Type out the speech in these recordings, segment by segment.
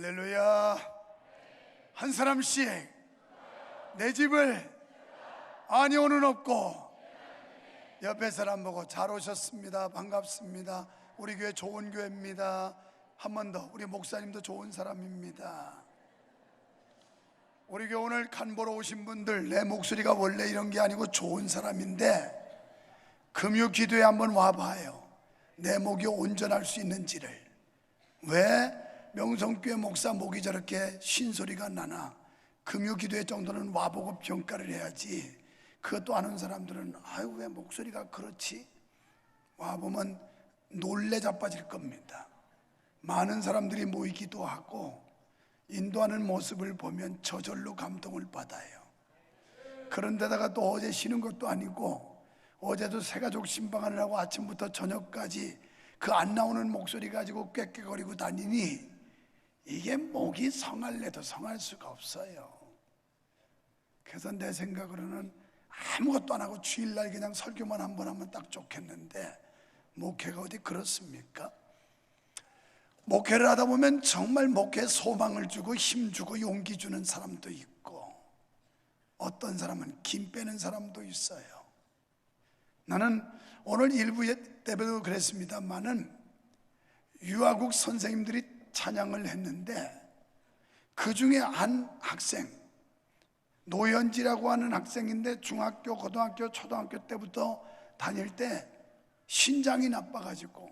할렐루야. 한 사람씩 내 집을 아니오는 없고, 옆에 사람 보고 잘 오셨습니다, 반갑습니다, 우리 교회 좋은 교회입니다. 한 번 더, 우리 목사님도 좋은 사람입니다. 우리 교회 오늘 간 보러 오신 분들, 내 목소리가 원래 이런 게 아니고 좋은 사람인데 금요 기도에 한번 와봐요. 내 목이 온전할 수 있는지를. 왜 명성교회 목사 목이 저렇게 쉰소리가 나나? 금요 기도회 정도는 와보고 평가를 해야지. 그것도 아는 사람들은 아유 왜 목소리가 그렇지? 와보면 놀래 자빠질 겁니다. 많은 사람들이 모이기도 하고 인도하는 모습을 보면 저절로 감동을 받아요. 그런데다가 또 어제 쉬는 것도 아니고 어제도 새가족 신방하느라고 아침부터 저녁까지 그 안 나오는 목소리 가지고 꾀꾀거리고 다니니 이게 목이 성할래도 성할 수가 없어요. 그래서 내 생각으로는 아무것도 안 하고 주일날 그냥 설교만 한번 하면 딱 좋겠는데, 목회가 어디 그렇습니까? 목회를 하다 보면 정말 목회에 소망을 주고 힘주고 용기 주는 사람도 있고, 어떤 사람은 김 빼는 사람도 있어요. 나는 오늘 일부 때도 그랬습니다만은 유아국 선생님들이 찬양을 했는데 그 중에 한 학생, 노현지라고 하는 학생인데 중학교, 고등학교, 초등학교 때부터 다닐 때 신장이 나빠가지고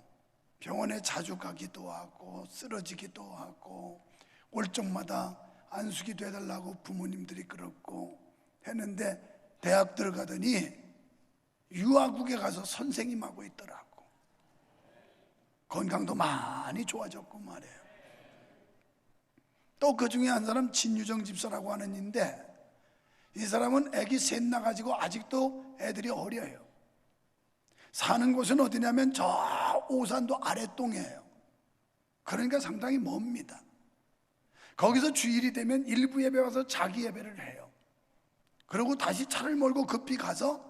병원에 자주 가기도 하고 쓰러지기도 하고 올 적마다 안수기도 해달라고 부모님들이 그렇고 했는데 대학 들어가더니 유아국에 가서 선생님하고 있더라고. 건강도 많이 좋아졌고 말이에요. 또 그 중에 한 사람 진유정 집사라고 하는 인데, 이 사람은 애기 셋 나가지고 아직도 애들이 어려요. 사는 곳은 어디냐면 저 오산도 아랫동이에요. 그러니까 상당히 멉니다. 거기서 주일이 되면 일부 예배 와서 자기 예배를 해요. 그리고 다시 차를 몰고 급히 가서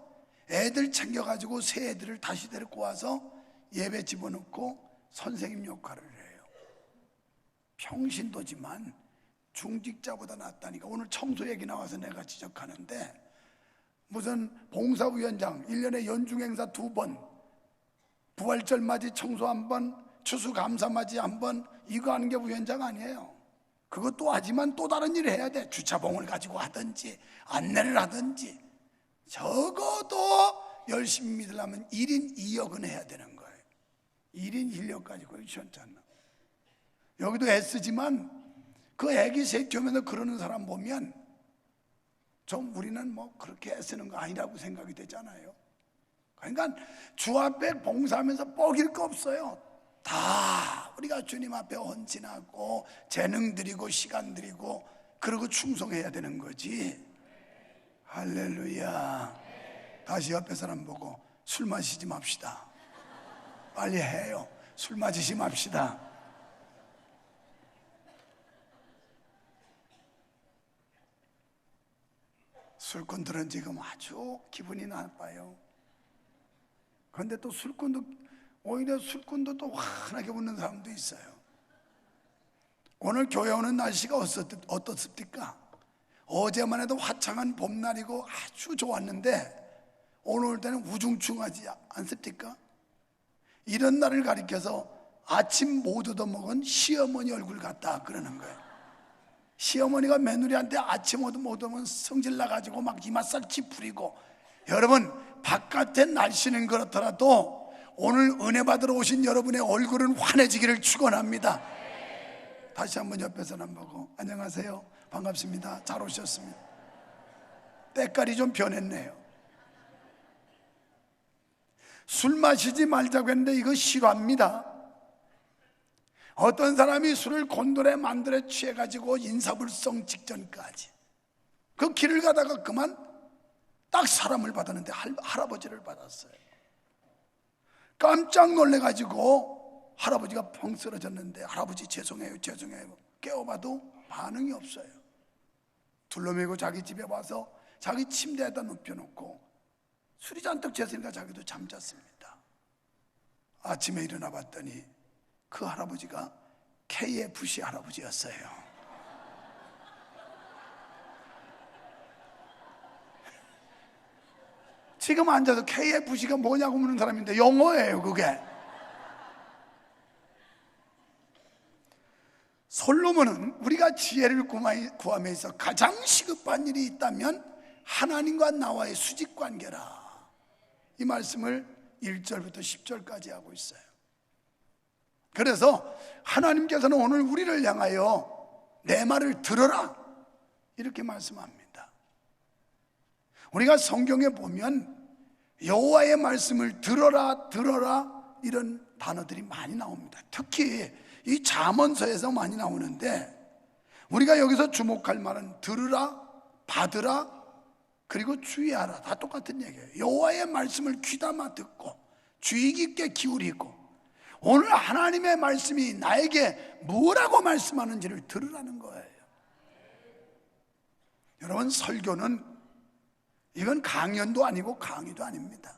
애들 챙겨가지고 새 애들을 다시 데리고 와서 예배 집어넣고 선생님 역할을 해요. 평신도지만 중직자보다 낫다니까. 오늘 청소 얘기 나와서 내가 지적하는데, 무슨 봉사위원장 1년에 연중행사 2번, 부활절 맞이 청소 1번, 추수감사 맞이 1번, 이거 하는 게 위원장 아니에요. 그것도 하지만 또 다른 일을 해야 돼. 주차봉을 가지고 하든지 안내를 하든지. 적어도 열심히 믿으려면 1인 2역은 해야 되는 거예요. 1인 1역 가지고 괜찮잖아. 여기도 애쓰지만 그 애기 셋 키우면서 그러는 사람 보면 좀 우리는 뭐 그렇게 애쓰는 거 아니라고 생각이 되잖아요. 그러니까 주 앞에 봉사하면서 뻐길 거 없어요. 다 우리가 주님 앞에 헌신하고 재능 드리고 시간 드리고 그러고 충성해야 되는 거지. 할렐루야. 다시 옆에 사람 보고 술 마시지 맙시다. 빨리 해요. 술 마시지 맙시다. 술꾼들은 지금 아주 기분이 나빠요. 그런데 또 술꾼도, 오히려 술꾼도 또 환하게 웃는 사람도 있어요. 오늘 교회 오는 날씨가 어떻습니까? 어제만 해도 화창한 봄날이고 아주 좋았는데 오늘 올 때는 우중충하지 않습니까? 이런 날을 가리켜서 아침 못 얻어먹은 시어머니 얼굴 같다 그러는 거예요. 시어머니가 며느리한테 아침 못 얻으면 성질 나가지고 막 이맛살 찌푸리고. 여러분, 바깥의 날씨는 그렇더라도 오늘 은혜 받으러 오신 여러분의 얼굴은 환해지기를 축원합니다. 다시 한번 옆에 사람 보고 안녕하세요, 반갑습니다, 잘 오셨습니다. 때깔이 좀 변했네요. 술 마시지 말자고 했는데 이거 싫어합니다. 어떤 사람이 술을 곤돌에 만들어 취해가지고 인사불성 직전까지 그 길을 가다가 그만 딱 사람을 받았는데 할아버지를 받았어요. 깜짝 놀래가지고 할아버지가 펑 쓰러졌는데 할아버지 죄송해요 깨워봐도 반응이 없어요. 둘러매고 자기 집에 와서 자기 침대에다 눕혀놓고 술이 잔뜩 취했으니까 자기도 잠잤습니다. 아침에 일어나 봤더니 그 할아버지가 KFC 할아버지였어요. 지금 앉아서 KFC가 뭐냐고 묻는 사람인데 영어예요 그게. 솔로몬은 우리가 지혜를 구함에 있어 가장 시급한 일이 있다면 하나님과 나와의 수직관계라, 이 말씀을 1절부터 10절까지 하고 있어요. 그래서 하나님께서는 오늘 우리를 향하여 내 말을 들어라 이렇게 말씀합니다. 우리가 성경에 보면 여호와의 말씀을 들어라 들어라 이런 단어들이 많이 나옵니다. 특히 이 잠언서에서 많이 나오는데, 우리가 여기서 주목할 말은 들으라, 받으라, 그리고 주의하라, 다 똑같은 얘기예요. 여호와의 말씀을 귀담아 듣고 주의 깊게 기울이고 오늘 하나님의 말씀이 나에게 뭐라고 말씀하는지를 들으라는 거예요. 여러분, 설교는 이건 강연도 아니고 강의도 아닙니다.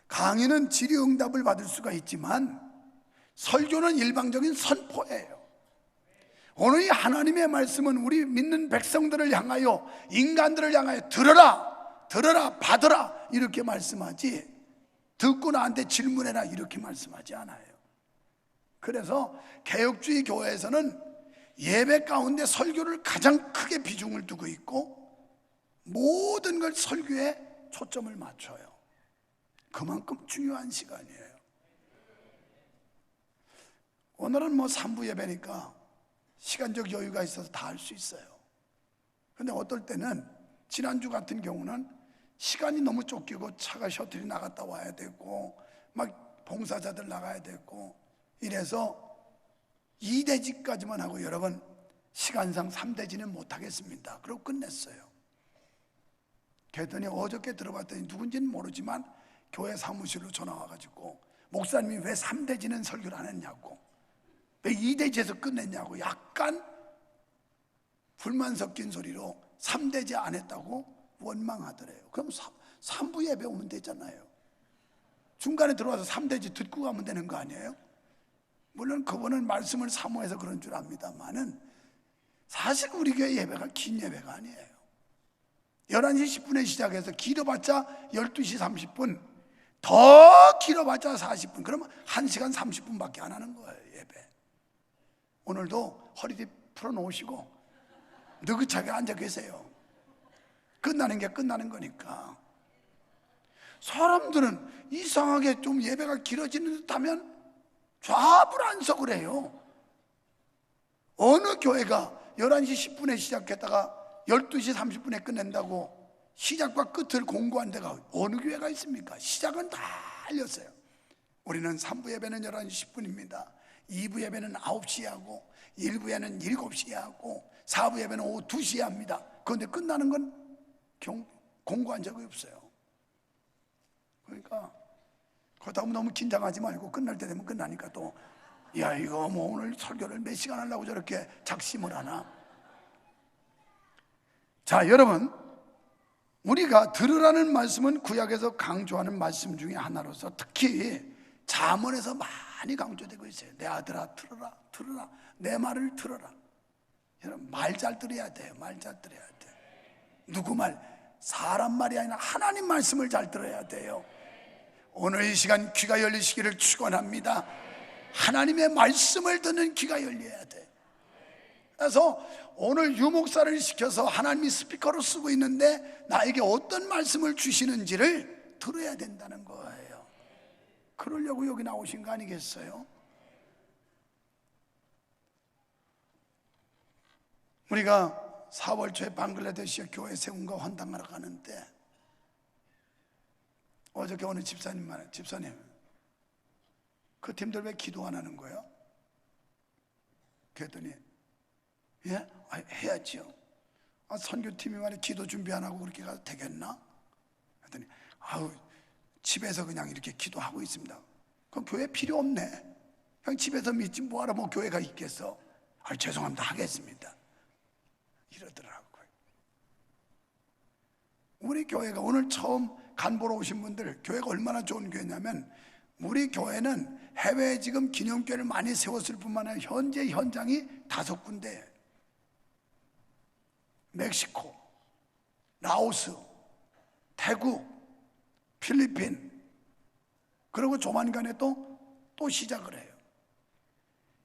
강의는 질의응답을 받을 수가 있지만 설교는 일방적인 선포예요. 오늘 이 하나님의 말씀은 우리 믿는 백성들을 향하여, 인간들을 향하여 들어라, 들어라, 받으라 이렇게 말씀하지, 듣고 나한테 질문해라 이렇게 말씀하지 않아요. 그래서 개혁주의 교회에서는 예배 가운데 설교를 가장 크게 비중을 두고 있고 모든 걸 설교에 초점을 맞춰요. 그만큼 중요한 시간이에요. 오늘은 뭐 3부 예배니까 시간적 여유가 있어서 다 할 수 있어요. 그런데 어떨 때는 지난주 같은 경우는 시간이 너무 쫓기고 차가 셔틀이 나갔다 와야 되고 막 봉사자들 나가야 되고 이래서 2대지까지만 하고 여러분 시간상 3대지는 못하겠습니다. 그러고 끝냈어요. 그랬더니 어저께 들어봤더니 누군지는 모르지만 교회 사무실로 전화 와가지고 목사님이 왜 3대지는 설교를 안 했냐고, 왜 2대지에서 끝냈냐고 약간 불만 섞인 소리로 3대지 안 했다고 원망하더래요. 그럼 3부 예배 오면 되잖아요. 중간에 들어와서 3대지 듣고 가면 되는 거 아니에요? 물론 그분은 말씀을 사모해서 그런 줄 압니다만은 사실 우리 교회 예배가 긴 예배가 아니에요. 11시 10분에 시작해서 길어봤자 12시 30분, 더 길어봤자 40분, 그러면 1시간 30분밖에 안 하는 거예요, 예배. 오늘도 허리띠 풀어놓으시고 느긋하게 앉아 계세요. 끝나는 게 끝나는 거니까. 사람들은 이상하게 좀 예배가 길어지는 듯 하면 좌불안석을 해요. 어느 교회가 11시 10분에 시작했다가 12시 30분에 끝낸다고 시작과 끝을 공고한 데가 어느 교회가 있습니까? 시작은 다 알렸어요. 우리는 3부 예배는 11시 10분입니다. 2부 예배는 9시에 하고 1부에는 7시에 하고 4부 예배는 오후 2시에 합니다. 그런데 끝나는 건 공고한 적이 없어요. 그러니까 그렇다고 너무 긴장하지 말고 끝날 때 되면 끝나니까 또 야 이거 뭐 오늘 설교를 몇 시간 하려고 저렇게 작심을 하나. 자, 여러분, 우리가 들으라는 말씀은 구약에서 강조하는 말씀 중에 하나로서 특히 잠언에서 많이 강조되고 있어요. 내 아들아 들어라, 들어라, 내 말을 들어라. 여러분, 말 잘 들어야 돼요. 말 잘 들어야 돼요. 누구 말? 사람 말이 아니라 하나님 말씀을 잘 들어야 돼요. 오늘 이 시간 귀가 열리시기를 축원합니다. 하나님의 말씀을 듣는 귀가 열려야 돼. 그래서 오늘 유목사를 시켜서 하나님이 스피커로 쓰고 있는데 나에게 어떤 말씀을 주시는지를 들어야 된다는 거예요. 그러려고 여기 나오신 거 아니겠어요? 우리가 4월 초에 방글라데시에 교회 세운과 헌당하러 가는데 어저께 어느 집사님 말해, 집사님 그 팀들 왜 기도 안 하는 거예요? 그랬더니 예? 해야지요. 선교팀이 말해 기도 준비 안 하고 그렇게 가도 되겠나? 그랬더니 집에서 그냥 이렇게 기도하고 있습니다. 그럼 교회 필요 없네. 그냥 집에서 믿지 뭐하러 뭐 교회가 있겠어? 죄송합니다, 하겠습니다 이러더라고요. 우리 교회가 오늘 처음 간보러 오신 분들, 교회가 얼마나 좋은 교회냐면 우리 교회는 해외에 지금 기념교회를 많이 세웠을 뿐만 아니라 현재 현장이 5군데, 멕시코, 라오스, 태국, 필리핀, 그리고 조만간에 또 시작을 해요.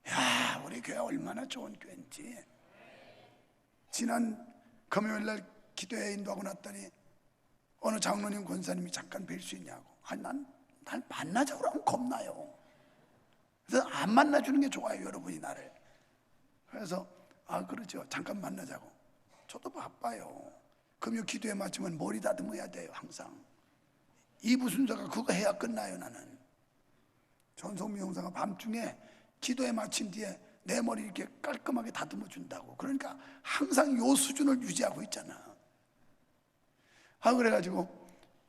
야, 우리 교회 얼마나 좋은 교회인지. 지난 금요일날 기도회 인도하고 났더니 어느 장로님 권사님이 잠깐 뵐 수 있냐고. 아니, 날 만나자고 하면 겁나요. 그래서 안 만나주는 게 좋아요, 여러분이 나를. 그래서 그러죠, 잠깐 만나자고. 저도 바빠요. 금요 기도회 마치면 머리 다듬어야 돼요. 항상 2부 순서가 그거 해야 끝나요. 나는 전성미 형사가 밤중에 기도회 마친 뒤에 내 머리 이렇게 깔끔하게 다듬어 준다고. 그러니까 항상 요 수준을 유지하고 있잖아. 그래가지고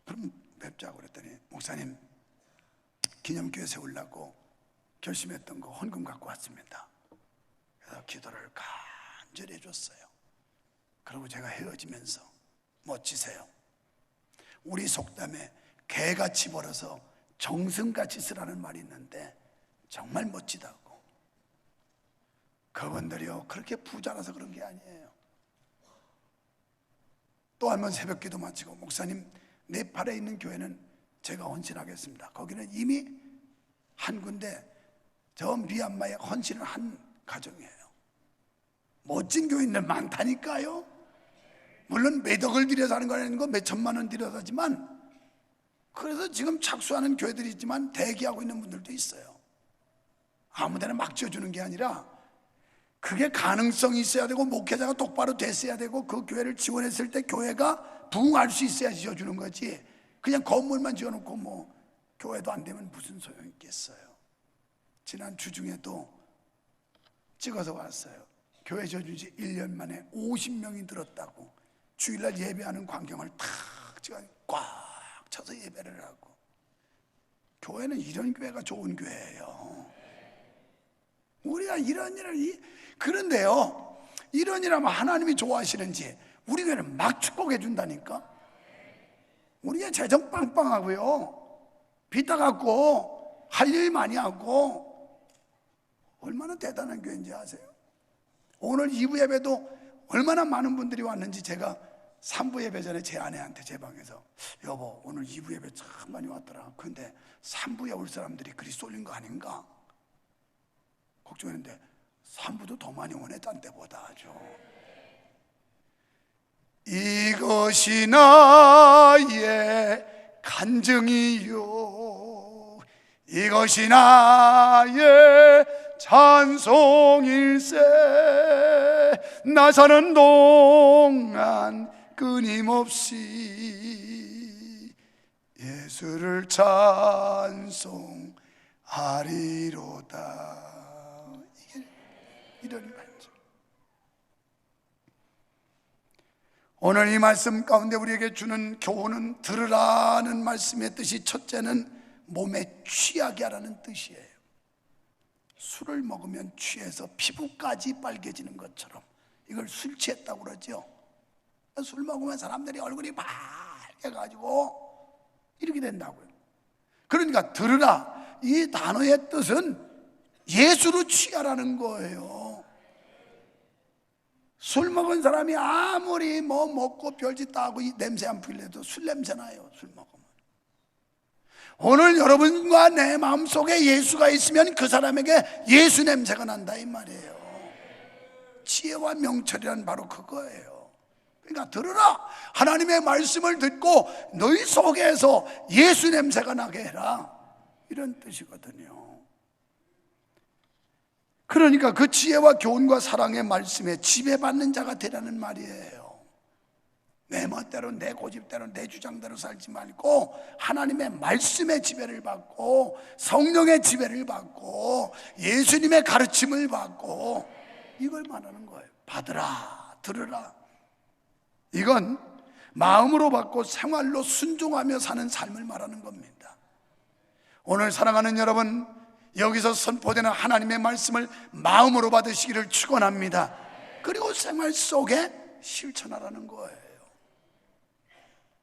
그럼 뵙자고 그랬더니, 목사님 기념교회 세우려고 결심했던 거 헌금 갖고 왔습니다. 그래서 기도를 간절히 해줬어요. 그리고 제가 헤어지면서, 멋지세요. 우리 속담에 개같이 벌어서 정승같이 쓰라는 말이 있는데 정말 멋지다고. 그분들이요, 그렇게 부자라서 그런 게 아니에요. 또 한 번 새벽 기도 마치고, 목사님 네팔에 있는 교회는 제가 헌신하겠습니다. 거기는 이미 한 군데 저 미얀마에 헌신을 한 가정이에요. 멋진 교인들 많다니까요. 물론 몇 억을 들여서 하는 거 아니고 몇 천만 원 들여서 하지만, 그래서 지금 착수하는 교회들이 있지만 대기하고 있는 분들도 있어요. 아무데나 막 지어주는 게 아니라 그게 가능성이 있어야 되고 목회자가 똑바로 됐어야 되고 그 교회를 지원했을 때 교회가 부흥할 수 있어야 지어주는 거지, 그냥 건물만 지어놓고 뭐 교회도 안 되면 무슨 소용이 있겠어요. 지난 주중에도 찍어서 왔어요. 교회 지어준 지 1년 만에 50명이 들었다고. 주일날 예배하는 광경을 탁 찍어 꽉 차서 예배를 하고. 교회는 이런 교회가 좋은 교회예요. 우리가 이런 일을, 그런데요, 이런 일 하면 하나님이 좋아하시는지 우리 교회는 막 축복해 준다니까. 우리 교회 재정 빵빵하고요, 빚다 갖고 할 일 많이 하고, 얼마나 대단한 교회인지 아세요? 오늘 2부 예배도 얼마나 많은 분들이 왔는지 제가 3부 예배 전에 제 아내한테 제 방에서, 여보 오늘 2부 예배 참 많이 왔더라. 근데 3부에 올 사람들이 그리 쏠린 거 아닌가 걱정했는데 3부도 더 많이 오네, 딴 때보다. 아주 이것이 나의 간증이요, 이것이 나의 찬송일세. 나 사는 동안 끊임없이 예수를 찬송하리로다. 이런 말이죠. 오늘 이 말씀 가운데 우리에게 주는 교훈은, 들으라는 말씀의 뜻이 첫째는 몸에 취하게 하라는 뜻이에요. 술을 먹으면 취해서 피부까지 빨개지는 것처럼 이걸 술 취했다고 그러죠. 술 먹으면 사람들이 얼굴이 빨개가지고 이렇게 된다고요. 그러니까 들으라, 이 단어의 뜻은 예수로 취하라는 거예요. 술 먹은 사람이 아무리 뭐 먹고 별짓 다 하고 이 냄새 안 풀려도 술 냄새 나요. 술 먹으면. 오늘 여러분과 내 마음속에 예수가 있으면 그 사람에게 예수 냄새가 난다 이 말이에요. 지혜와 명철이란 바로 그거예요. 그러니까 들으라, 하나님의 말씀을 듣고 너희 속에서 예수 냄새가 나게 해라, 이런 뜻이거든요. 그러니까 그 지혜와 교훈과 사랑의 말씀에 지배받는 자가 되라는 말이에요. 내 멋대로, 내 고집대로, 내 주장대로 살지 말고 하나님의 말씀의 지배를 받고 성령의 지배를 받고 예수님의 가르침을 받고, 이걸 말하는 거예요. 받으라, 들으라. 이건 마음으로 받고 생활로 순종하며 사는 삶을 말하는 겁니다. 오늘 사랑하는 여러분, 여기서 선포되는 하나님의 말씀을 마음으로 받으시기를 축원합니다. 그리고 생활 속에 실천하라는 거예요.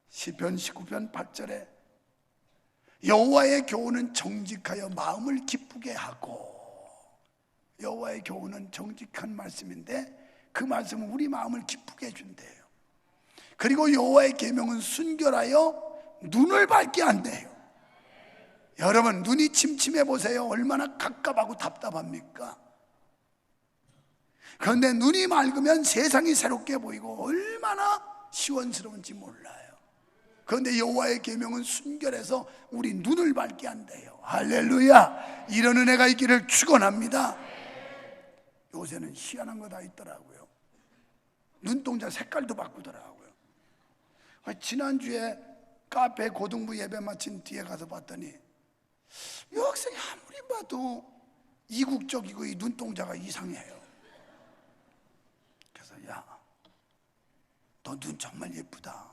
시편 19편 8절에 여호와의 교훈은 정직하여 마음을 기쁘게 하고, 여호와의 교훈은 정직한 말씀인데 그 말씀은 우리 마음을 기쁘게 해준대요. 그리고 여호와의 계명은 순결하여 눈을 밝게 한대요. 여러분, 눈이 침침해 보세요. 얼마나 갑갑하고 답답합니까? 그런데 눈이 맑으면 세상이 새롭게 보이고 얼마나 시원스러운지 몰라요. 그런데 여호와의 계명은 순결해서 우리 눈을 밝게 한대요. 할렐루야. 이런 은혜가 있기를 축원합니다. 요새는 희한한 거 다 있더라고요. 눈동자 색깔도 바꾸더라고요. 지난주에 카페 고등부 예배 마친 뒤에 가서 봤더니 여학생이 아무리 봐도 이국적이고 이 눈동자가 이상해요. 그래서 야, 너 눈 정말 예쁘다.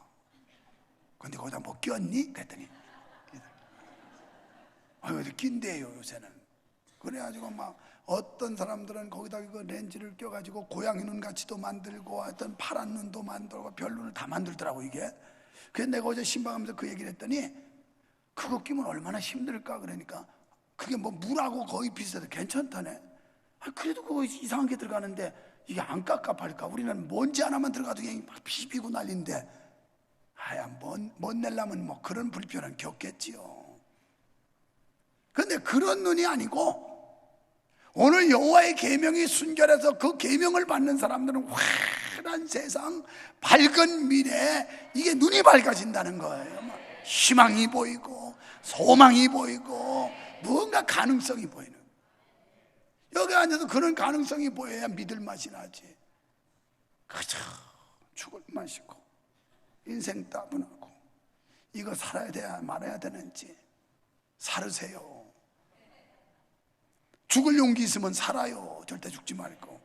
근데 거기다 뭐 꼈니? 그랬더니 아유, 낀대요 요새는. 그래가지고 막 어떤 사람들은 거기다 그 렌즈를 껴가지고 고양이 눈 같이도 만들고 어떤 파란 눈도 만들고 별눈을 다 만들더라고 이게. 그래서 내가 어제 신방하면서 그 얘기를 했더니 그거 끼면 얼마나 힘들까 그러니까 그게 뭐 물하고 거의 비슷해서 괜찮다네. 그래도 그거 이상한 게 들어가는데 이게 안 깝깝할까? 우리는 먼지 하나만 들어가도 그냥 막 비비고 난리인데 아야 못 내려면 뭐 그런 불편은 겪겠지요. 그런데 그런 눈이 아니고 오늘 여호와의 계명이 순결해서 그 계명을 받는 사람들은 환한 세상, 밝은 미래, 이게 눈이 밝아진다는 거예요. 희망이 보이고 소망이 보이고 무언가 가능성이 보이는. 여기 앉아서 그런 가능성이 보여야 믿을 맛이 나지. 그저 죽을 맛이고 인생 따분하고 이거 살아야 돼야 말아야 되는지 살으세요. 죽을 용기 있으면 살아요. 절대 죽지 말고.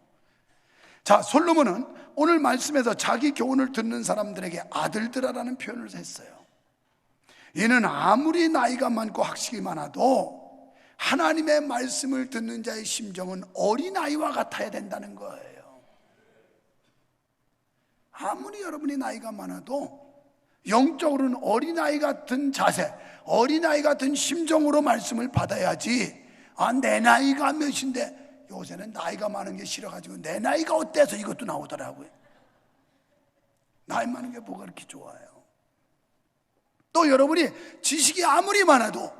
자, 솔로몬은 오늘 말씀에서 자기 교훈을 듣는 사람들에게 아들들아라는 표현을 했어요. 이는 아무리 나이가 많고 학식이 많아도 하나님의 말씀을 듣는 자의 심정은 어린아이와 같아야 된다는 거예요. 아무리 여러분이 나이가 많아도 영적으로는 어린아이 같은 자세, 어린아이 같은 심정으로 말씀을 받아야지. 내 나이가 몇인데, 요새는 나이가 많은 게 싫어가지고 내 나이가 어때서 이것도 나오더라고요. 나이 많은 게 뭐가 그렇게 좋아요. 또 여러분이 지식이 아무리 많아도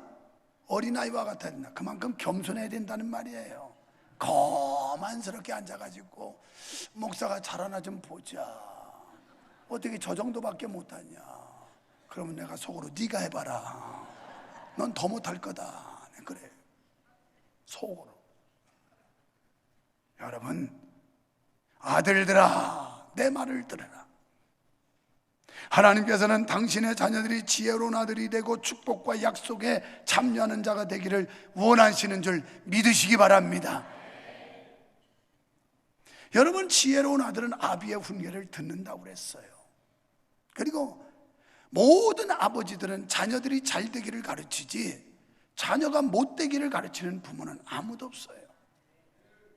어린아이와 같아야 된다. 그만큼 겸손해야 된다는 말이에요. 거만스럽게 앉아가지고 목사가 잘하나 좀 보자. 어떻게 저 정도밖에 못하냐. 그러면 내가 속으로 네가 해봐라. 넌 더 못할 거다. 그래. 속으로. 여러분, 아들들아 내 말을 들으라. 하나님께서는 당신의 자녀들이 지혜로운 아들이 되고 축복과 약속에 참여하는 자가 되기를 원하시는 줄 믿으시기 바랍니다. 여러분, 지혜로운 아들은 아비의 훈계를 듣는다고 그랬어요. 그리고 모든 아버지들은 자녀들이 잘 되기를 가르치지 자녀가 못 되기를 가르치는 부모는 아무도 없어요.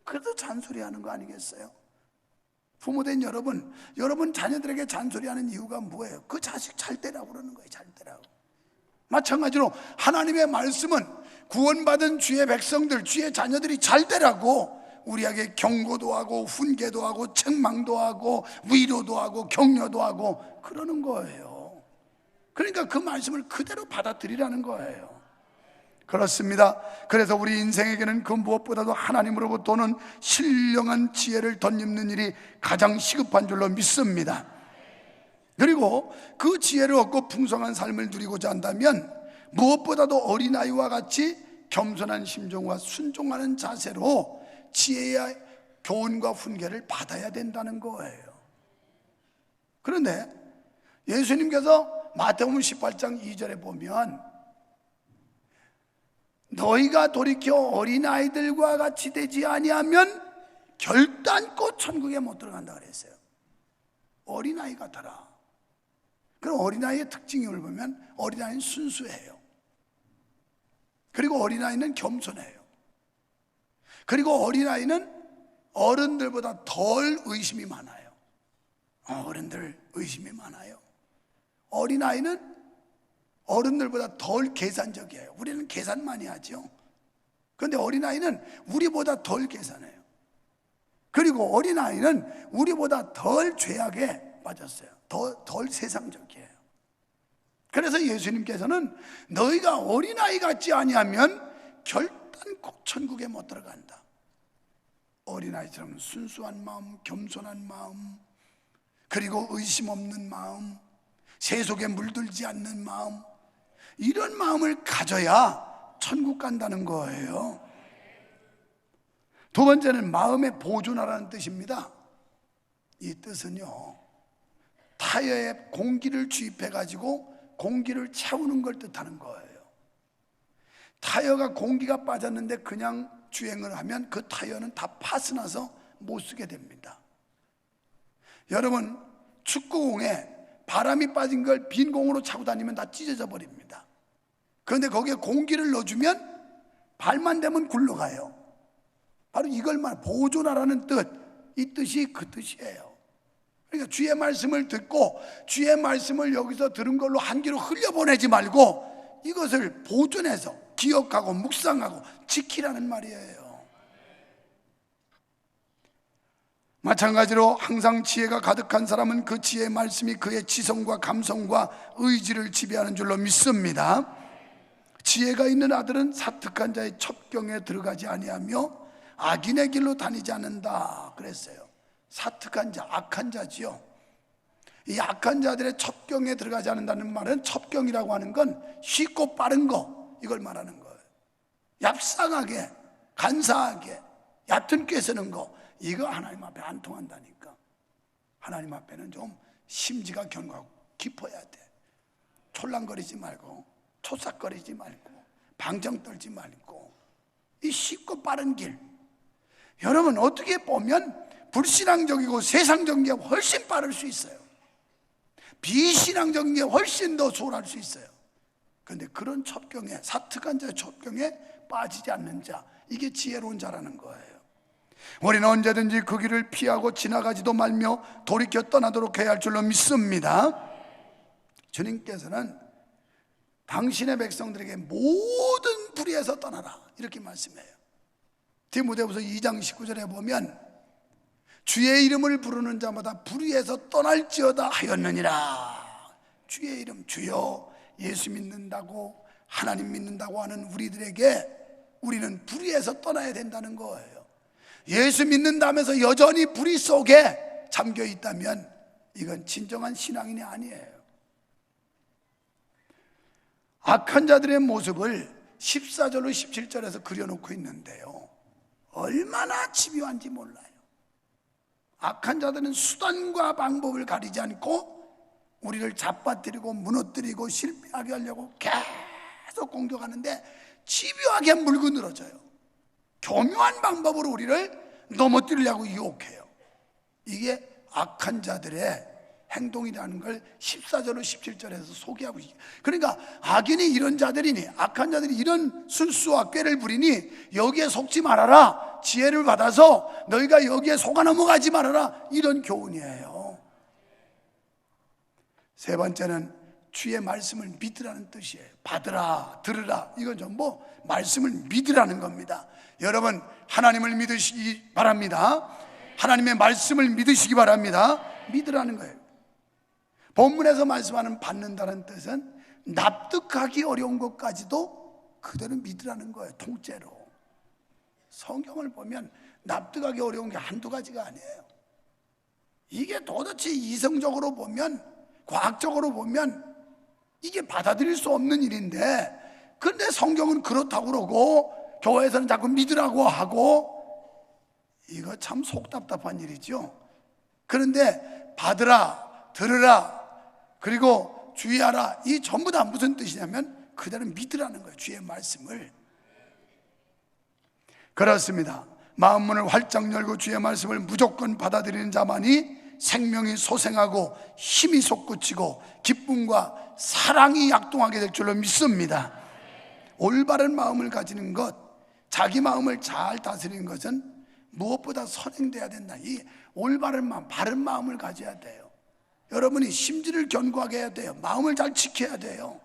그래도 잔소리하는 거 아니겠어요? 부모된 여러분 자녀들에게 잔소리하는 이유가 뭐예요? 그 자식 잘 되라고 그러는 거예요. 잘 되라고. 마찬가지로 하나님의 말씀은 구원받은 주의 백성들, 주의 자녀들이 잘 되라고 우리에게 경고도 하고 훈계도 하고 책망도 하고 위로도 하고 격려도 하고 그러는 거예요. 그러니까 그 말씀을 그대로 받아들이라는 거예요. 그렇습니다. 그래서 우리 인생에게는 그 무엇보다도 하나님으로부터 는 신령한 지혜를 덧입는 일이 가장 시급한 줄로 믿습니다. 그리고 그 지혜를 얻고 풍성한 삶을 누리고자 한다면 무엇보다도 어린아이와 같이 겸손한 심정과 순종하는 자세로 지혜의 교훈과 훈계를 받아야 된다는 거예요. 그런데 예수님께서 마태복음 18장 2절에 보면 너희가 돌이켜 어린아이들과 같이 되지 아니하면 결단코 천국에 못 들어간다 그랬어요. 어린아이 같아라. 그럼 어린아이의 특징을 보면 어린아이는 순수해요. 그리고 어린아이는 겸손해요. 그리고 어린아이는 어른들보다 덜 의심이 많아요. 어른들 의심이 많아요. 어린아이는 어른들보다 덜 계산적이에요. 우리는 계산 많이 하죠. 그런데 어린아이는 우리보다 덜 계산해요. 그리고 어린아이는 우리보다 덜 죄악에 빠졌어요. 덜 세상적이에요. 그래서 예수님께서는 너희가 어린아이 같지 아니하면 결단코 천국에 못 들어간다. 어린아이처럼 순수한 마음, 겸손한 마음, 그리고 의심 없는 마음, 세속에 물들지 않는 마음, 이런 마음을 가져야 천국 간다는 거예요. 두 번째는 마음의 보존하라는 뜻입니다. 이 뜻은요, 타이어에 공기를 주입해 가지고 공기를 채우는 걸 뜻하는 거예요. 타이어가 공기가 빠졌는데 그냥 주행을 하면 그 타이어는 다 파스나서 못 쓰게 됩니다. 여러분, 축구공에 바람이 빠진 걸 빈 공으로 차고 다니면 다 찢어져 버립니다. 그런데 거기에 공기를 넣어주면 발만 대면 굴러가요. 바로 이걸 말 보존하라는 뜻, 이 뜻이 그 뜻이에요. 그러니까 주의 말씀을 듣고 주의 말씀을 여기서 들은 걸로 한 귀로 흘려보내지 말고 이것을 보존해서 기억하고 묵상하고 지키라는 말이에요. 마찬가지로 항상 지혜가 가득한 사람은 그 지혜의 말씀이 그의 지성과 감성과 의지를 지배하는 줄로 믿습니다. 지혜가 있는 아들은 사특한 자의 첩경에 들어가지 아니하며 악인의 길로 다니지 않는다 그랬어요. 사특한 자, 악한 자지요. 이 악한 자들의 첩경에 들어가지 않는다는 말은, 첩경이라고 하는 건 쉽고 빠른 거, 이걸 말하는 거예요. 얍상하게, 간사하게, 얕은 꾀 쓰는 거, 이거 하나님 앞에 안 통한다니까. 하나님 앞에는 좀 심지가 견고하고 깊어야 돼. 촐랑거리지 말고, 초싹거리지 말고, 방정 떨지 말고, 이 쉽고 빠른 길. 여러분, 어떻게 보면 불신앙적이고 세상적인 게 훨씬 빠를 수 있어요. 비신앙적인 게 훨씬 더 수월할 수 있어요. 그런데 그런 첩경에, 사특한 자의 첩경에 빠지지 않는 자, 이게 지혜로운 자라는 거예요. 우리는 언제든지 그 길을 피하고 지나가지도 말며 돌이켜 떠나도록 해야 할 줄로 믿습니다. 주님께서는 당신의 백성들에게 모든 불의에서 떠나라, 이렇게 말씀해요. 디모데후서 2장 19절에 보면 주의 이름을 부르는 자마다 불의에서 떠날지어다 하였느니라. 주의 이름, 주여, 예수 믿는다고, 하나님 믿는다고 하는 우리들에게 우리는 불의에서 떠나야 된다는 거예요. 예수 믿는다면서 여전히 불의 속에 잠겨 있다면 이건 진정한 신앙인이 아니에요. 악한 자들의 모습을 14절로 17절에서 그려놓고 있는데요, 얼마나 집요한지 몰라요. 악한 자들은 수단과 방법을 가리지 않고 우리를 잡아뜨리고 무너뜨리고 실패하게 하려고 계속 공격하는데 집요하게 물고 늘어져요. 교묘한 방법으로 우리를 넘어뜨리려고 유혹해요. 이게 악한 자들의 행동이라는 걸 14절로 17절에서 소개하고 있어요. 그러니까 악인이 이런 자들이니, 악한 자들이 이런 술수와 꾀를 부리니 여기에 속지 말아라, 지혜를 받아서 너희가 여기에 속아 넘어가지 말아라, 이런 교훈이에요. 세 번째는 주의 말씀을 믿으라는 뜻이에요. 받으라, 들으라, 이건 전부 말씀을 믿으라는 겁니다. 여러분, 하나님을 믿으시기 바랍니다. 하나님의 말씀을 믿으시기 바랍니다. 믿으라는 거예요. 본문에서 말씀하는 받는다는 뜻은 납득하기 어려운 것까지도 그대로 믿으라는 거예요. 통째로. 성경을 보면 납득하기 어려운 게 한두 가지가 아니에요. 이게 도대체 이성적으로 보면, 과학적으로 보면 이게 받아들일 수 없는 일인데, 그런데 성경은 그렇다고 그러고 교회에서는 자꾸 믿으라고 하고, 이거 참 속 답답한 일이죠. 그런데 받으라, 들으라, 그리고 주의하라, 이 전부 다 무슨 뜻이냐면 그대로 믿으라는 거예요. 주의 말씀을. 그렇습니다. 마음문을 활짝 열고 주의 말씀을 무조건 받아들이는 자만이 생명이 소생하고 힘이 솟구치고 기쁨과 사랑이 약동하게 될 줄로 믿습니다. 올바른 마음을 가지는 것, 자기 마음을 잘 다스리는 것은 무엇보다 선행돼야 된다. 이 올바른 마음, 바른 마음을 가져야 돼요. 여러분이 심지를 견고하게 해야 돼요. 마음을 잘 지켜야 돼요.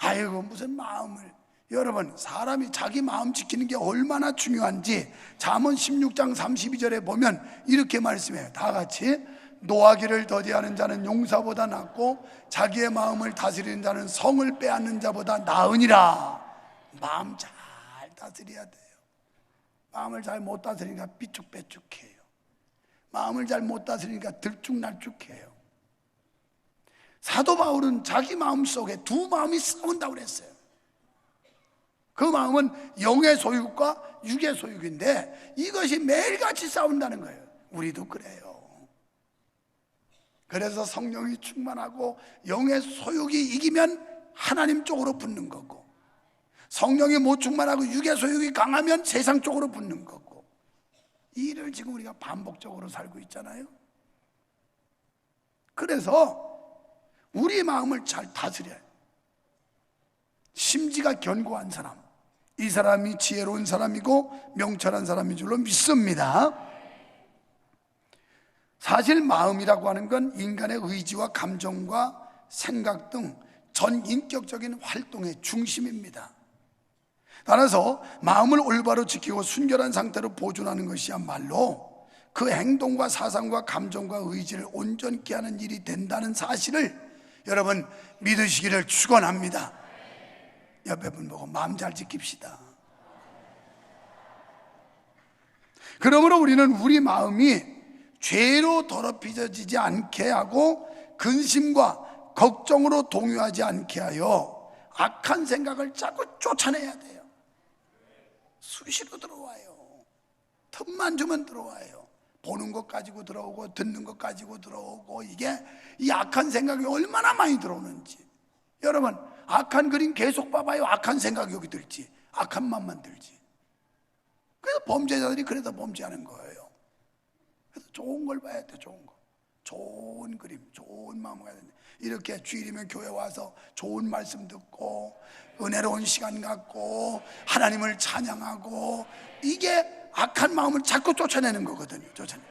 아이고 무슨 마음을. 여러분, 사람이 자기 마음 지키는 게 얼마나 중요한지 잠언 16장 32절에 보면 이렇게 말씀해요. 다 같이. 노하기를 더디하는 자는 용사보다 낫고 자기의 마음을 다스리는 자는 성을 빼앗는 자보다 나으니라. 마음 잘 다스려야 돼요. 마음을 잘 못 다스리니까 삐죽빼죽해요. 마음을 잘 못 다스리니까 들쭉날쭉해요. 사도 바울은 자기 마음 속에 두 마음이 싸운다고 그랬어요. 그 마음은 영의 소유과 육의 소유인데 이것이 매일같이 싸운다는 거예요. 우리도 그래요. 그래서 성령이 충만하고 영의 소유이 이기면 하나님 쪽으로 붙는 거고, 성령이 못 충만하고 육의 소유이 강하면 세상 쪽으로 붙는 거고, 이 일을 지금 우리가 반복적으로 살고 있잖아요. 그래서 우리 마음을 잘 다스려요. 심지가 견고한 사람, 이 사람이 지혜로운 사람이고 명철한 사람인 줄로 믿습니다. 사실 마음이라고 하는 건 인간의 의지와 감정과 생각 등 전 인격적인 활동의 중심입니다. 따라서 마음을 올바로 지키고 순결한 상태로 보존하는 것이야말로 그 행동과 사상과 감정과 의지를 온전케 하는 일이 된다는 사실을 여러분 믿으시기를 축원합니다. 옆에 분 보고 마음 잘 지킵시다. 그러므로 우리는 우리 마음이 죄로 더럽혀지지 않게 하고 근심과 걱정으로 동요하지 않게 하여 악한 생각을 자꾸 쫓아내야 돼요. 수시로 들어와요. 틈만 주면 들어와요. 보는 것 가지고 들어오고 듣는 것 가지고 들어오고, 이게 이 악한 생각이 얼마나 많이 들어오는지. 여러분, 악한 그림 계속 봐봐요. 악한 생각이 여기 들지, 악한 맘만 들지. 그래서 범죄자들이 그래서 범죄하는 거예요. 그래서 좋은 걸 봐야 돼. 좋은 거, 좋은 그림, 좋은 마음을 가야 되는데, 이렇게 주일이면 교회 와서 좋은 말씀 듣고 은혜로운 시간 갖고 하나님을 찬양하고, 이게 악한 마음을 자꾸 쫓아내는 거거든요. 쫓아내.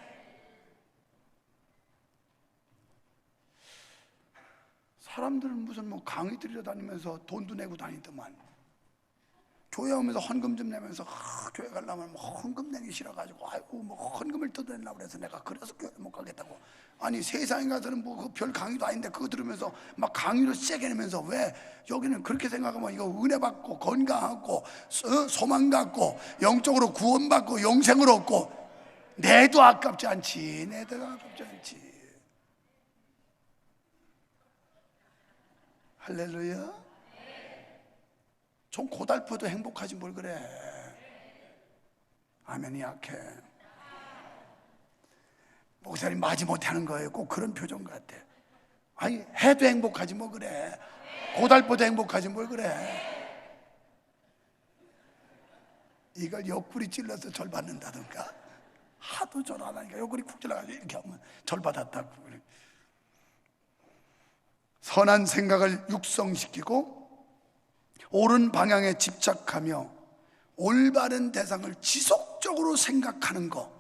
사람들은 무슨 뭐 강의 들으러 다니면서 돈도 내고 다니더만, 교회 오면서 헌금 좀 내면서 교회 가려면 뭐 헌금 내기 싫어가지고 아이고 뭐 헌금을 뜯어내려고 그래서 내가 그래서 교회 못 가겠다고. 아니 세상에 가서는 뭐 그 별 강의도 아닌데 그거 들으면서 막 강의로 세게 내면서, 왜 여기는 그렇게 생각하면 이거 은혜 받고 건강하고 소망 갖고 영적으로 구원받고 영생을 얻고, 내도 아깝지 않지. 내도 아깝지 않지. 할렐루야. 좀 고달퍼도 행복하지 뭘 그래. 아멘이 약해. 목사님 마지못해 하는 거예요. 꼭 그런 표정 같아. 아니 해도 행복하지 뭐 그래. 고달퍼도 행복하지 뭘 그래. 이걸 옆구리 찔러서 절 받는다든가, 하도 절 안 하니까 옆구리 쿡 찔러가지고 이렇게 하면 절 받았다고. 선한 생각을 육성시키고 옳은 방향에 집착하며 올바른 대상을 지속적으로 생각하는 거,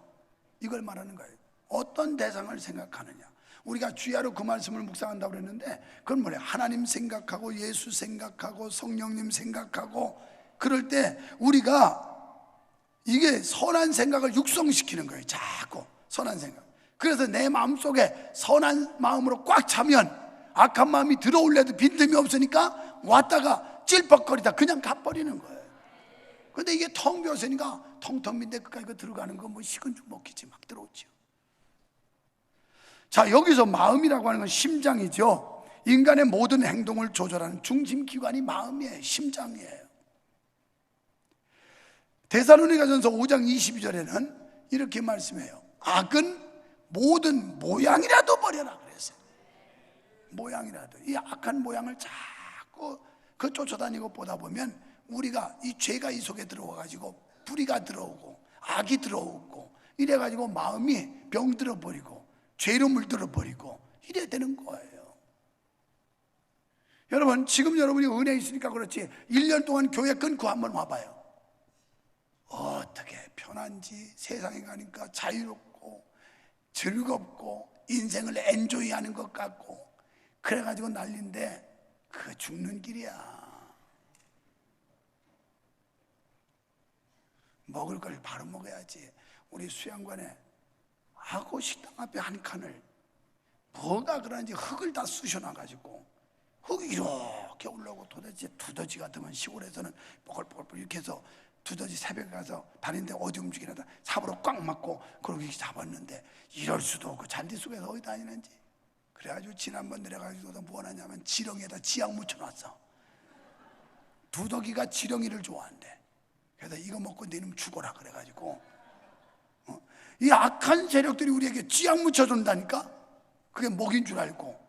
이걸 말하는 거예요. 어떤 대상을 생각하느냐. 우리가 주야로 그 말씀을 묵상한다고 그랬는데, 그건 뭐래요? 하나님 생각하고 예수 생각하고 성령님 생각하고, 그럴 때 우리가 이게 선한 생각을 육성시키는 거예요. 자꾸 선한 생각. 그래서 내 마음속에 선한 마음으로 꽉 차면 악한 마음이 들어올래도 빈틈이 없으니까 왔다가 찔퍽거리다 그냥 가버리는 거예요. 근데 이게 텅 비었으니까 텅텅 빈데 끝까지 그 들어가는 거 뭐 식은 죽 먹기지 막 들어오죠. 자, 여기서 마음이라고 하는 건 심장이죠. 인간의 모든 행동을 조절하는 중심기관이 마음이에요. 심장이에요. 데살로니가전서 5장 22절에는 이렇게 말씀해요. 악은 모든 모양이라도 버려라 그랬어요. 모양이라도. 이 악한 모양을 자꾸 그 쫓아다니고 보다 보면 우리가 이 죄가 이 속에 들어와가지고 불의가 들어오고 악이 들어오고 이래가지고 마음이 병들어 버리고 죄로 물들어 버리고 이래야 되는 거예요. 여러분, 지금 여러분이 은혜 있으니까 그렇지 1년 동안 교회 끊고 한번 와봐요. 어떻게 편한지. 세상에 가니까 자유롭고 즐겁고 인생을 엔조이하는 것 같고 그래가지고 난리인데 그 죽는 길이야. 먹을 걸 바로 먹어야지. 우리 수양관에 하고 식당 앞에 한 칸을 뭐가 그런지 흙을 다 쑤셔놔가지고 흙이 이렇게 올라오고, 도대체 두더지 같으면 시골에서는 뽀글뽀글 이렇게 해서 두더지 새벽에 가서 다니는데 어디 움직이려다 삽으로 꽉 맞고 그렇게 잡았는데, 이럴 수도 없고 잔디 속에서 어디 다니는지. 그래가지고 지난번 내려가지고 뭐 하냐면 지렁이에다 지약 묻혀놨어. 두더기가 지렁이를 좋아한대. 그래서 이거 먹고 너희는 죽어라 그래가지고 이 악한 세력들이 우리에게 지약 묻혀준다니까. 그게 먹인 줄 알고.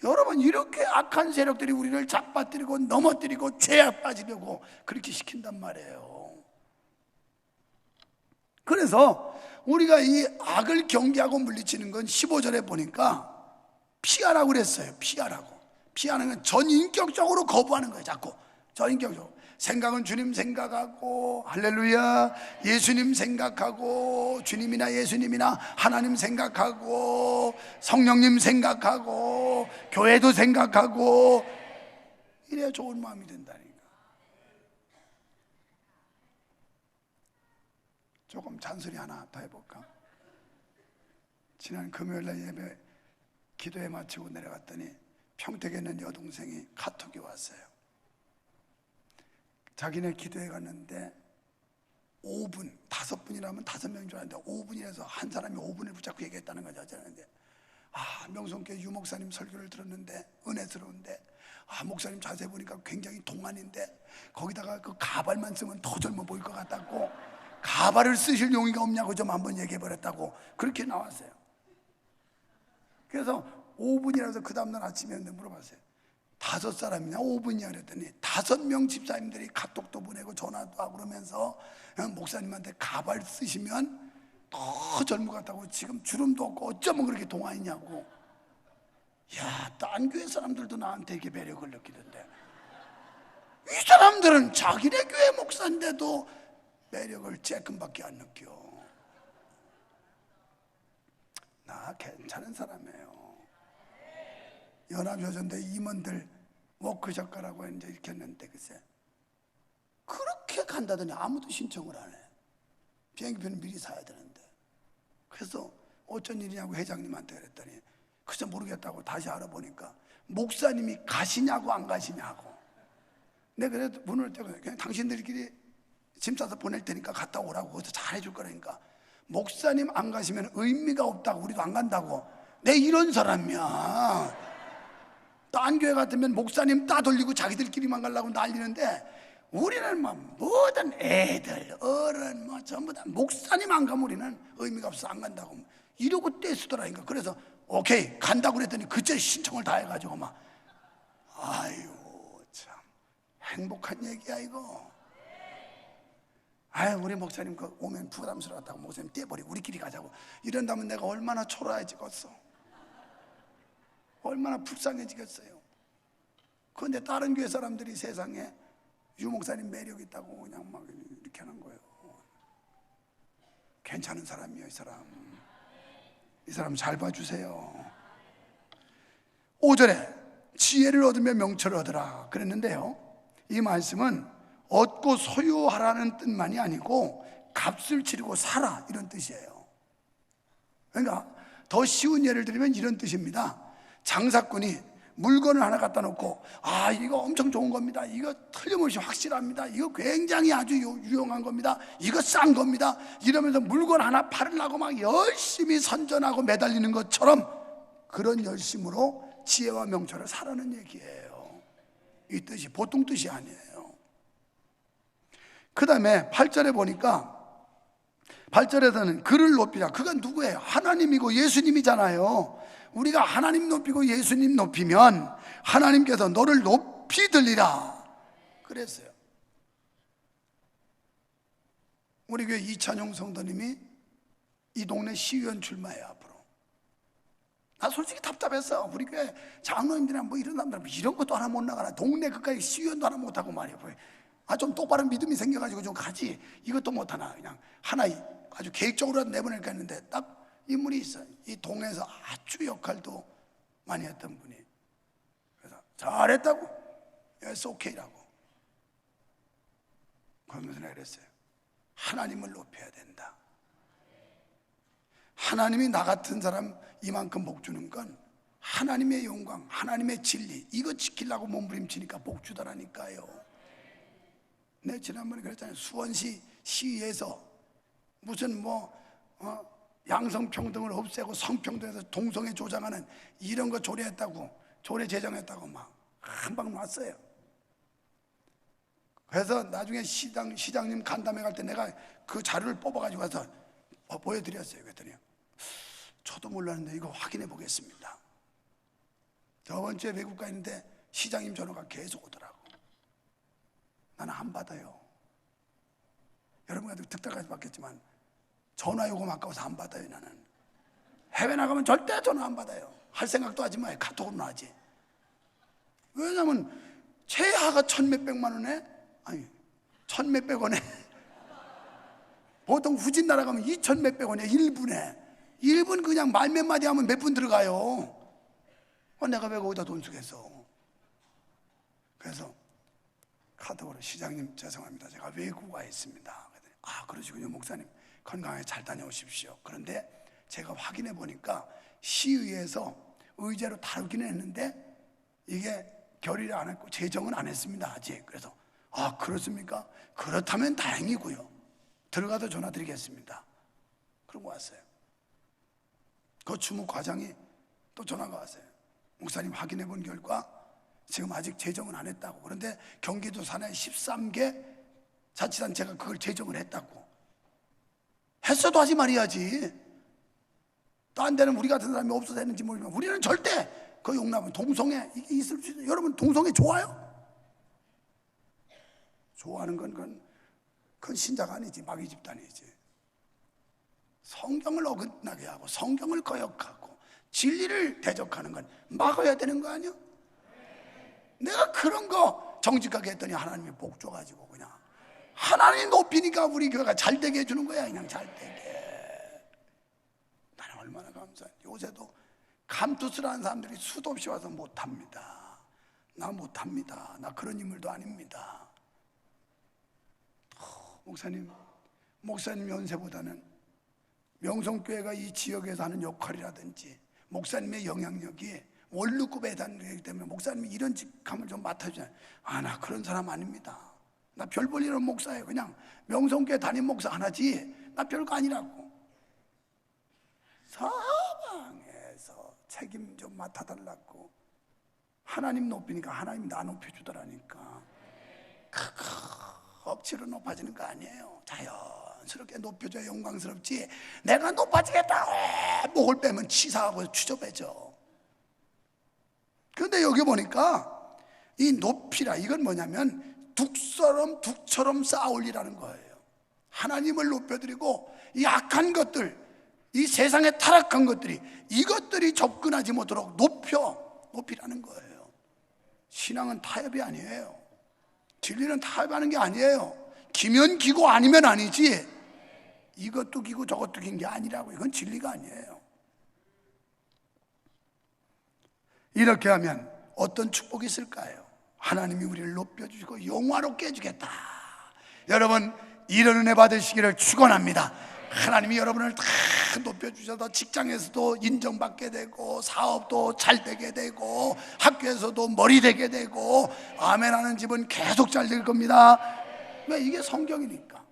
여러분, 이렇게 악한 세력들이 우리를 잡아뜨리고 넘어뜨리고 죄에 빠지려고 그렇게 시킨단 말이에요. 그래서 우리가 이 악을 경계하고 물리치는 건 15절에 보니까 피하라고 그랬어요. 피하라고. 피하는 건 전인격적으로 거부하는 거예요. 자꾸 전인격적으로. 생각은 주님 생각하고, 할렐루야, 예수님 생각하고, 주님이나 예수님이나 하나님 생각하고, 성령님 생각하고, 교회도 생각하고, 이래야 좋은 마음이 된다니까. 조금 잔소리 하나 더 해볼까? 지난 금요일날 예배 기도회 마치고 내려갔더니 평택에 있는 여동생이 카톡이 왔어요. 자기네 기도회 갔는데 5분, 5분이라면 5명인 줄 알았는데 5분이라서 한 사람이 5분을 붙잡고 얘기했다는 거죠. 그런데 명성교회 유 목사님 설교를 들었는데 은혜스러운데, 목사님 자세히 보니까 굉장히 동안인데 거기다가 그 가발만 쓰면 더 젊어 보일 것 같다고, 가발을 쓰실 용의가 없냐고 좀 한번 얘기해버렸다고 그렇게 나왔어요. 그래서 5분이라서 그 다음날 아침에 물어봤어요. 5사람이냐 5분이냐 그랬더니 5명 집사님들이 카톡도 보내고 전화도 하고 그러면서 목사님한테 가발 쓰시면 더 젊은 것 같다고, 지금 주름도 없고 어쩌면 그렇게 동안이냐고. 야, 딴 교회 사람들도 나한테 이렇게 매력을 느끼던데 이 사람들은 자기네 교회 목사인데도 매력을 쬐끔밖에 안 느껴. 나 괜찮은 사람이에요. 연합여전대 임원들 워크숍 가라고 이제 이렇게 했는데 글쎄 그렇게 간다더니 아무도 신청을 안 해. 비행기표는 미리 사야 되는데. 그래서 어쩐 일이냐고 회장님한테 그랬더니 그저 모르겠다고 다시 알아보니까 목사님이 가시냐고 안 가시냐고. 내가 그래도 문을 떼고 그냥 당신들끼리 짐 싸서 보낼 테니까 갔다 오라고, 그것도 잘해줄 거라니까. 목사님 안 가시면 의미가 없다고, 우리도 안 간다고. 내 이런 사람이야. 딴 교회 같으면 목사님 따돌리고 자기들끼리만 가려고 난리는데, 우리는 뭐 모든 애들 어른 뭐 전부 다 목사님 안 가면 우리는 의미가 없어 안 간다고 이러고 떼쓰더라니까. 그래서 오케이 간다고 그랬더니 그제 신청을 다 해가지고 막 아유 참 행복한 얘기야 이거. 아유 우리 목사님 그 오면 부담스러웠다고 목사님 떼버리고 우리끼리 가자고 이런다면 내가 얼마나 초라해지겠어, 얼마나 불쌍해지겠어요. 그런데 다른 교회 사람들이 세상에 유 목사님 매력 있다고 그냥 막 이렇게 하는 거예요. 괜찮은 사람이에요 이 사람. 이 사람 잘 봐주세요. 5절에 지혜를 얻으며 명철을 얻으라 그랬는데요, 이 말씀은 얻고 소유하라는 뜻만이 아니고 값을 치르고 살아 이런 뜻이에요. 그러니까 더 쉬운 예를 들면 이런 뜻입니다. 장사꾼이 물건을 하나 갖다 놓고 이거 엄청 좋은 겁니다, 이거 틀림없이 확실합니다, 이거 굉장히 아주 유용한 겁니다, 이거 싼 겁니다 이러면서 물건 하나 팔으려고 막 열심히 선전하고 매달리는 것처럼 그런 열심으로 지혜와 명철을 사라는 얘기예요. 이 뜻이 보통 뜻이 아니에요. 그 다음에 8절에 보니까 8절에서는 그를 높이라. 그건 누구예요? 하나님이고 예수님이잖아요. 우리가 하나님 높이고 예수님 높이면 하나님께서 너를 높이 들리라 그랬어요. 우리 교회 이찬용 성도님이 이 동네 시의원 출마해요 앞으로. 나 솔직히 답답했어. 우리 교회 장로님들이나 뭐 이런 사람들 이런 것도 하나 못 나가나, 동네 그까지 시의원도 하나 못하고 말이야. 좀 똑바른 믿음이 생겨가지고 좀 가지 이것도 못하나, 그냥 하나 아주 계획적으로 내보낼까 했는데 딱 인물이 있어요. 이 동네에서 아주 역할도 많이 했던 분이. 그래서 잘했다고, it's okay라고. 그러면서 내가 그랬어요. 하나님을 높여야 된다. 하나님이 나 같은 사람 이만큼 복 주는 건 하나님의 영광, 하나님의 진리, 이거 지키려고 몸부림치니까 복 주더라니까요. 네, 지난번에 그랬잖아요. 수원시 시에서 무슨 양성평등을 없애고 성평등에서 동성애 조장하는 이런 거 조례했다고, 조례 제정했다고 막 한 방 놨어요. 그래서 나중에 시장님 간담회 갈 때 내가 그 자료를 뽑아가지고 와서 보여드렸어요. 그랬더니 저도 몰랐는데 이거 확인해 보겠습니다. 저번 주에 외국 가 있는데 시장님 전화가 계속 오더라고. 나는 안 받아요. 여러분한테 듣다까지 받겠지만 전화 요금 아까워서 안 받아요. 나는 해외 나가면 절대 전화 안 받아요. 할 생각도 하지 마요. 카톡으로 하지. 왜냐면 최하가 1,몇백만 원에, 아니 1,몇백 원에 보통 후진 날아가면 2,몇백 원에 1분에 1분 그냥 말 몇 마디 하면 몇 분 들어가요. 내가 왜 거기다 돈 쓰겠어. 그래서 카톡으로 시장님 죄송합니다. 제가 외국 와 있습니다. 아 그러시군요. 목사님 건강하게 잘 다녀오십시오. 그런데 제가 확인해 보니까 시의회에서 의제로 다루기는 했는데 이게 결의를 안 했고 제정은 안 했습니다. 아직. 그래서 아 그렇습니까? 그렇다면 다행이고요. 들어가서 전화 드리겠습니다. 그러고 왔어요. 그 주무 과장이 또 전화가 왔어요. 목사님 확인해 본 결과 지금 아직 제정은 안 했다고. 그런데 경기도 산하의 13개 자치단체가 그걸 제정을 했다고. 했어도 하지 말아야지. 딴 데는 우리 같은 사람이 없어서 했는지 모르지만 우리는 절대 그 용납은 동성애 이게 있을 수 있어요. 여러분 동성애 좋아요? 좋아하는 건 그건 신자가 아니지, 마귀 집단이지. 성경을 어긋나게 하고 성경을 거역하고 진리를 대적하는 건 막아야 되는 거 아니야? 내가 그런 거 정직하게 했더니 하나님이 복 줘가지고 그냥 하나님 높이니까 우리 교회가 잘 되게 해주는 거야. 그냥 잘 되게. 나는 얼마나 감사해. 요새도 감투스라는 사람들이 수도 없이 와서 못합니다. 나 못합니다. 나 그런 인물도 아닙니다. 목사님 연세보다는 명성교회가 이 지역에서 하는 역할이라든지 목사님의 영향력이 원루급에 해당되기 때문에 목사님이 이런 직함을 좀 맡아주잖아요. 나 그런 사람 아닙니다. 나 별 볼 일 없는 목사예요. 그냥 명성교회 담임 목사 하나지 나 별거 아니라고. 사방에서 책임 좀 맡아달라고. 하나님 높이니까 하나님이 나 높여주더라니까. 억지로 높아지는 거 아니에요. 자연스럽게 높여줘야 영광스럽지. 내가 높아지겠다고 목을 빼면 치사하고 추접해져. 그런데 여기 보니까 이 높이라 이건 뭐냐면 둑처럼 쌓아올리라는 거예요. 하나님을 높여드리고 이 악한 것들, 이 세상에 타락한 것들이 이것들이 접근하지 못하도록 높이라는 거예요. 신앙은 타협이 아니에요. 진리는 타협하는 게 아니에요. 기면 기고 아니면 아니지. 이것도 기고 저것도 긴 게 아니라고. 이건 진리가 아니에요. 이렇게 하면 어떤 축복이 있을까요? 하나님이 우리를 높여주시고 영화롭게 해주겠다. 여러분 이런 은혜 받으시기를 축원합니다. 하나님이 여러분을 다 높여주셔서 직장에서도 인정받게 되고 사업도 잘 되게 되고 학교에서도 머리 되게 되고 아멘하는 집은 계속 잘 될 겁니다. 왜? 이게 성경이니까.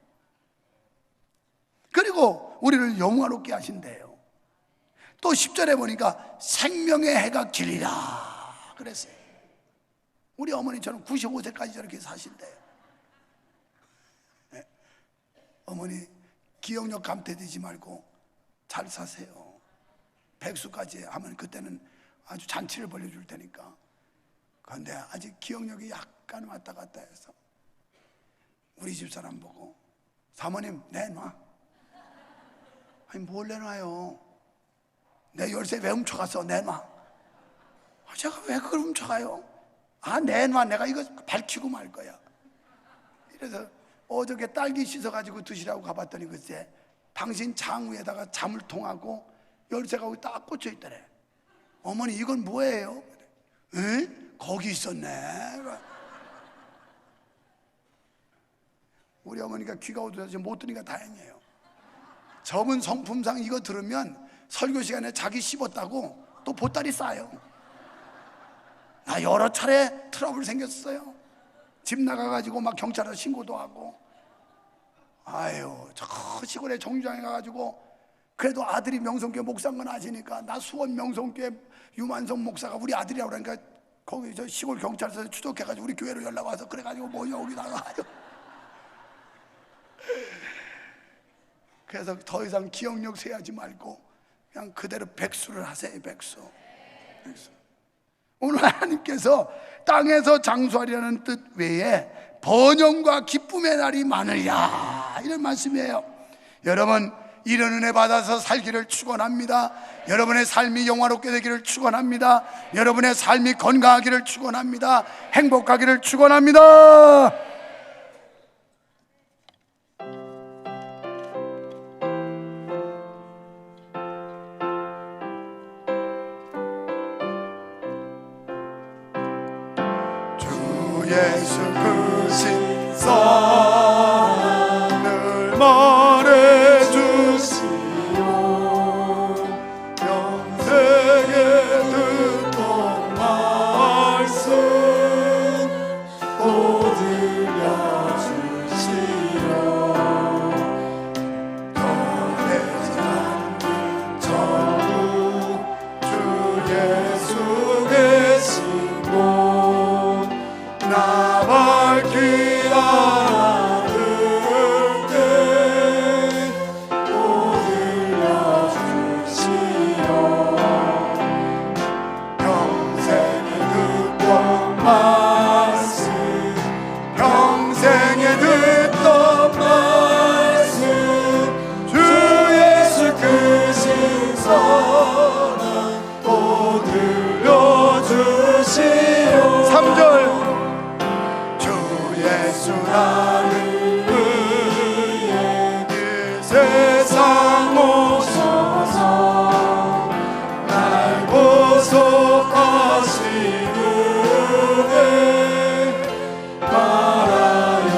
그리고 우리를 영화롭게 하신대요. 또 10절에 보니까 생명의 해가 길리라 그랬어요. 우리 어머니처럼 95세까지 저렇게 사신대요. 네. 어머니 기억력 감퇴되지 말고 잘 사세요. 백수까지 하면 그때는 아주 잔치를 벌려줄 테니까. 그런데 아직 기억력이 약간 왔다 갔다 해서 우리 집사람 보고 사모님 내놔. 아니 뭘 내놔요? 내 열쇠 왜 훔쳐갔어? 내놔. 제가 왜 그걸 훔쳐가요? 내놔. 내가 이거 밝히고 말 거야. 이래서 어저께 딸기 씻어가지고 드시라고 가봤더니 글쎄 당신 장 위에다가 자물통하고 열쇠가 거기 딱 꽂혀 있더래. 어머니 이건 뭐예요? 에? 거기 있었네. 우리 어머니가 귀가 어두워서 못 들으니까 다행이에요. 저분 성품상 이거 들으면 설교 시간에 자기 씹었다고 또 보따리 싸요. 나 여러 차례 트러블 생겼어요. 집 나가가지고 막 경찰에 신고도 하고. 아유, 저 시골에 정류장에 가가지고 그래도 아들이 명성교회 목사인 건 아시니까 나 수원 명성교회 유만성 목사가 우리 아들이라고 그러니까 거기 저 시골 경찰서에서 추적해가지고 우리 교회로 연락 와서 그래가지고 뭐냐 우리 나가요. 그래서 더 이상 기억력 세하지 말고 그냥 그대로 백수를 하세요. 백수. 오늘 하나님께서 땅에서 장수하리라는 뜻 외에 번영과 기쁨의 날이 많으리라 이런 말씀이에요. 여러분 이런 은혜 받아서 살기를 축원합니다. 여러분의 삶이 영화롭게 되기를 축원합니다. 여러분의 삶이 건강하기를 축원합니다. 행복하기를 축원합니다. 주 예수 그 신선을 말해주시오. 영생에 듣던 말씀 또 들려주시오. 떠내지 않는 전부 주 예수 계신 곳 나 밝히 알아듣게 또 들려주시오. 평생에 듣던 말씀 평생에 듣던 말씀 주 예수 그 신선한 또 들려주시오. 3절 예수 나를 위해 그 세상 오셔서 날 보속하시는 은혜 말하여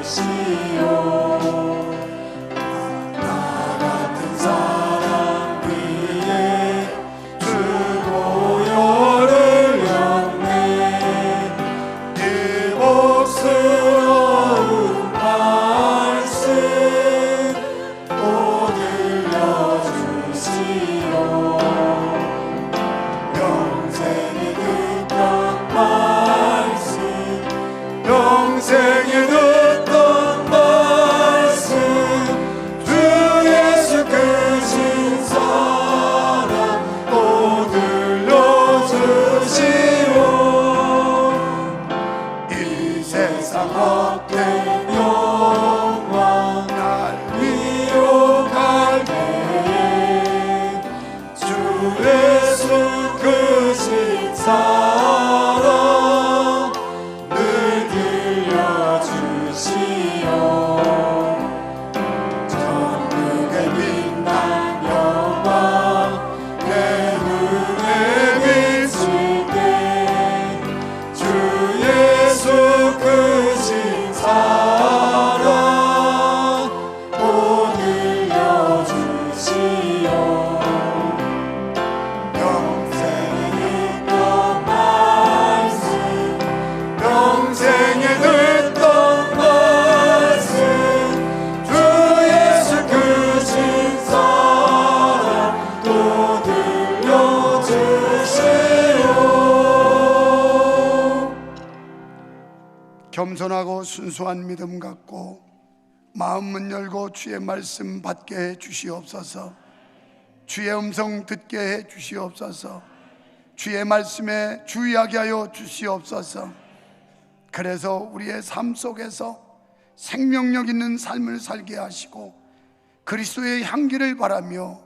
주시오. 나 같은 사람 위에 주 보혈을 복스러운 말씀 또 들려주시오. 영생에 듣던 말씀 영생에 듣던 말씀 주 예수 그 신사랑 또 들려주시오. 세상 헛된 영광 날 위로갈 때에 주 예수 그 신사랑 늘 들려주시오. 천국의 빛난 영광 내 눈에 비칠 때 주 예수 그 신사랑 또 들려주시오. 영생에 듣던 말씀 영생에 듣던 말씀 주 예수 그 신사랑 또 들려주시오. 겸손하고 순수한 믿음 갖고 마음문 열고 주의 말씀 받게 해 주시옵소서. 주의 음성 듣게 해 주시옵소서. 주의 말씀에 주의하게 하여 주시옵소서. 그래서 우리의 삶 속에서 생명력 있는 삶을 살게 하시고 그리스도의 향기를 바라며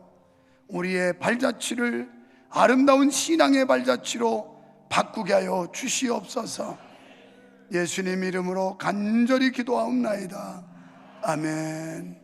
우리의 발자취를 아름다운 신앙의 발자취로 바꾸게 하여 주시옵소서. 예수님 이름으로 간절히 기도하옵나이다. 아멘.